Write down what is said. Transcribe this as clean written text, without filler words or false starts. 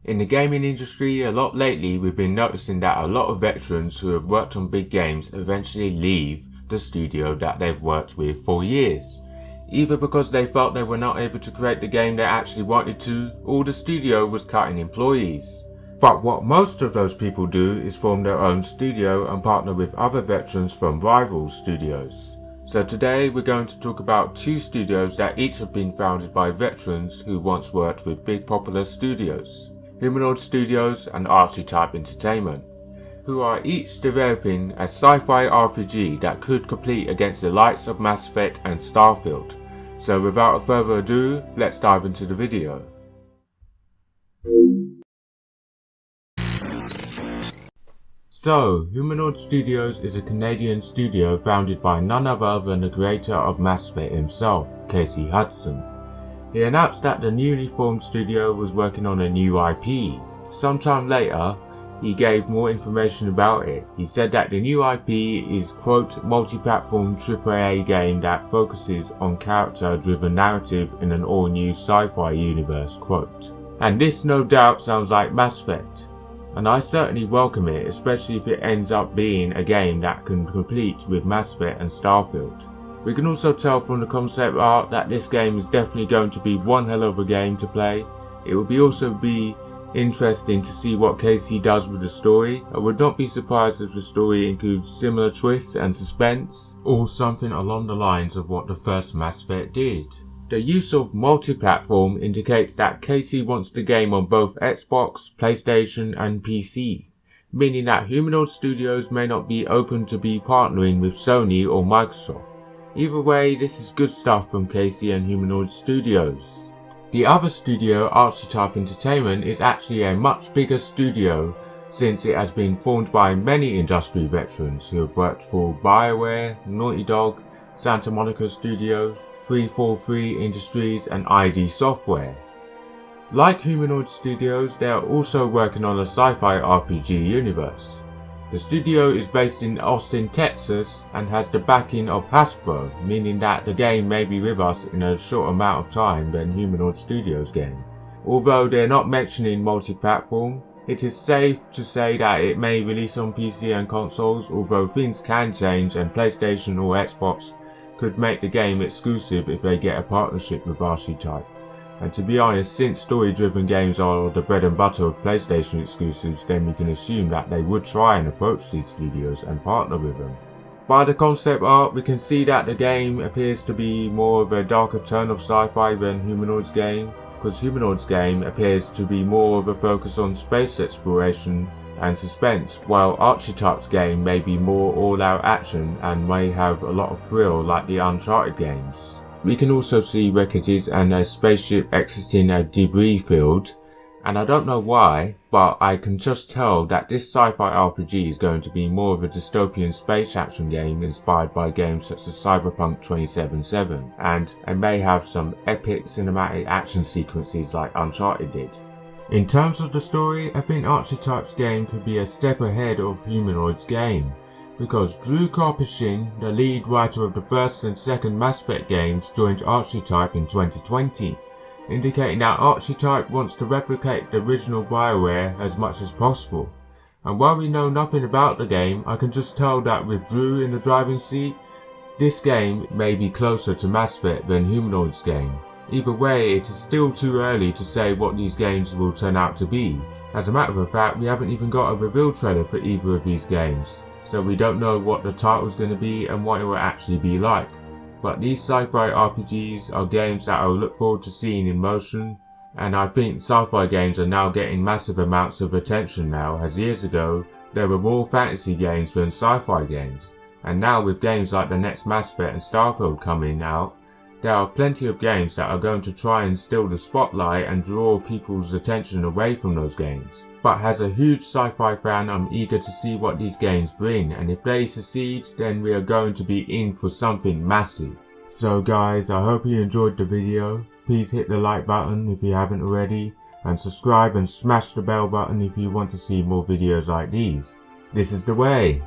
In the gaming industry, a lot lately we've been noticing that a lot of veterans who have worked on big games eventually leave the studio that they've worked with for years. Either because they felt they were not able to create the game they actually wanted to, or the studio was cutting employees. But what most of those people do is form their own studio and partner with other veterans from rival studios. So today we're going to talk about two studios that each have been founded by veterans who once worked with big popular studios. Humanoid Studios and Archetype Entertainment, who are each developing a sci-fi RPG that could compete against the likes of Mass Effect and Starfield. So without further ado, let's dive into the video. So, Humanoid Studios is a Canadian studio founded by none other than the creator of Mass Effect himself, Casey Hudson. He announced that the newly formed studio was working on a new IP. Sometime later, he gave more information about it. He said that the new IP is, quote, multi-platform AAA game that focuses on character-driven narrative in an all-new sci-fi universe, quote. And this no doubt sounds like Mass Effect. And I certainly welcome it, especially if it ends up being a game that can compete with Mass Effect and Starfield. We can also tell from the concept art that this game is definitely going to be one hell of a game to play. It will also be interesting to see what Casey does with the story. I would not be surprised if the story includes similar twists and suspense, or something along the lines of what the first Mass Effect did. The use of multi-platform indicates that Casey wants the game on both Xbox, PlayStation and PC, meaning that Humanoid Studios may not be open to be partnering with Sony or Microsoft. Either way, this is good stuff from Casey and Humanoid Studios. The other studio, Archetype Entertainment, is actually a much bigger studio since it has been formed by many industry veterans who have worked for Bioware, Naughty Dog, Santa Monica Studio, 343 Industries and ID Software. Like Humanoid Studios, they are also working on a sci-fi RPG universe. The studio is based in Austin, Texas and has the backing of Hasbro, meaning that the game may be with us in a short amount of time than Humanoid Studios' game. Although they're not mentioning multi-platform, it is safe to say that it may release on PC and consoles, although things can change and PlayStation or Xbox could make the game exclusive if they get a partnership with Archetype. And to be honest, since story-driven games are the bread and butter of PlayStation exclusives, then we can assume that they would try and approach these studios and partner with them. By the concept art, we can see that the game appears to be more of a darker turn of sci-fi than Humanoid's game, because Humanoid's game appears to be more of a focus on space exploration and suspense, while Archetype's game may be more all-out action and may have a lot of thrill like the Uncharted games. We can also see wreckages and a spaceship exiting a debris field, and I don't know why, but I can just tell that this sci-fi RPG is going to be more of a dystopian space action game inspired by games such as Cyberpunk 2077, and it may have some epic cinematic action sequences like Uncharted did. In terms of the story, I think Archetype's game could be a step ahead of Humanoid's game, because Drew Karpyshyn, the lead writer of the first and second Mass Effect games, joined Archetype in 2020, indicating that Archetype wants to replicate the original Bioware as much as possible. And while we know nothing about the game, I can just tell that with Drew in the driving seat, this game may be closer to Mass Effect than Humanoid's game. Either way, it is still too early to say what these games will turn out to be. As a matter of fact, we haven't even got a reveal trailer for either of these games, so we don't know what the title is going to be and what it will actually be like. But these sci-fi RPGs are games that I will look forward to seeing in motion, and I think sci-fi games are now getting massive amounts of attention now, as years ago there were more fantasy games than sci-fi games, and now with games like the next Mass Effect and Starfield coming out, there are plenty of games that are going to try and steal the spotlight and draw people's attention away from those games. But as a huge sci-fi fan, I'm eager to see what these games bring, and if they succeed, then we are going to be in for something massive. So guys, I hope you enjoyed the video. Please hit the like button if you haven't already, and subscribe and smash the bell button if you want to see more videos like these. This is the way.